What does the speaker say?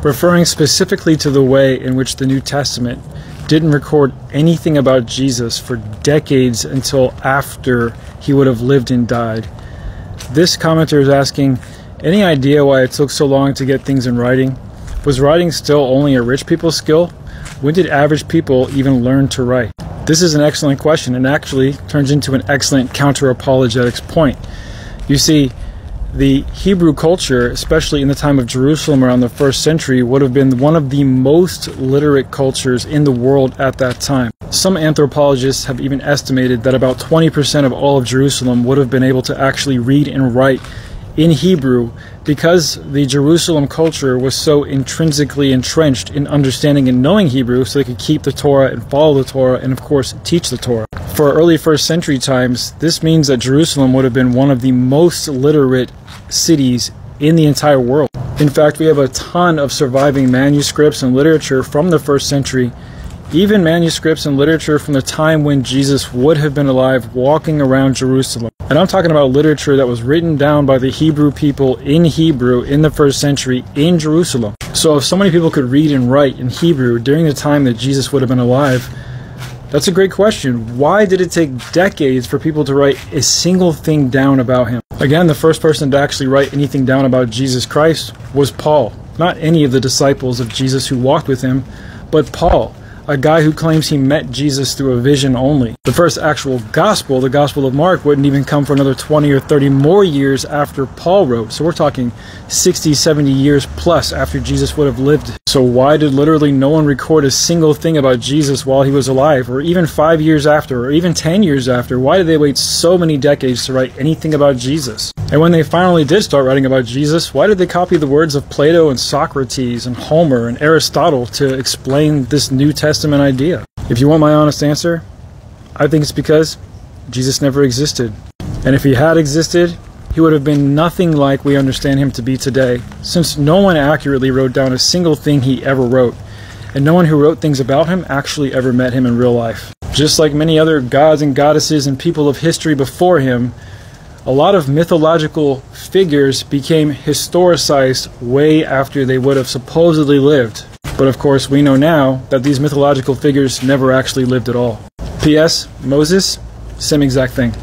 referring specifically to the way in which the New Testament didn't record anything about Jesus for decades until after he would have lived and died. This commenter is asking, any idea why it took so long to get things in writing? Was writing still only a rich people's skill? When did average people even learn to write? This is an excellent question and actually turns into an excellent counter-apologetics point. You see, the Hebrew culture, especially in the time of Jerusalem around the 1st century, would have been one of the most literate cultures in the world at that time. Some anthropologists have even estimated that about 20% of all of Jerusalem would have been able to actually read and write in Hebrew because the Jerusalem culture was so intrinsically entrenched in understanding and knowing Hebrew, so they could keep the Torah and follow the Torah and of course teach the Torah. For early 1st century times, this means that Jerusalem would have been one of the most literate cities in the entire world. In fact, we have a ton of surviving manuscripts and literature from the 1st century, even manuscripts and literature from the time when Jesus would have been alive walking around Jerusalem. And I'm talking about literature that was written down by the Hebrew people in Hebrew in the 1st century in Jerusalem. So if so many people could read and write in Hebrew during the time that Jesus would have been alive, that's a great question. Why did it take decades for people to write a single thing down about him? Again, the first person to actually write anything down about Jesus Christ was Paul. Not any of the disciples of Jesus who walked with him, but Paul, a guy who claims he met Jesus through a vision only. The first actual gospel, the Gospel of Mark, wouldn't even come for another 20 or 30 more years after Paul wrote. So we're talking 60, 70 years plus after Jesus would have lived. So why did literally no one record a single thing about Jesus while he was alive, or even 5 years after, or even 10 years after? Why did they wait so many decades to write anything about Jesus? And when they finally did start writing about Jesus, why did they copy the words of Plato and Socrates and Homer and Aristotle to explain this New Testament idea? If you want my honest answer, I think it's because Jesus never existed. And if he had existed, he would have been nothing like we understand him to be today, since no one accurately wrote down a single thing he ever wrote, and no one who wrote things about him actually ever met him in real life. Just like many other gods and goddesses and people of history before him, a lot of mythological figures became historicized way after they would have supposedly lived. But of course, we know now that these mythological figures never actually lived at all. P.S. Moses, same exact thing.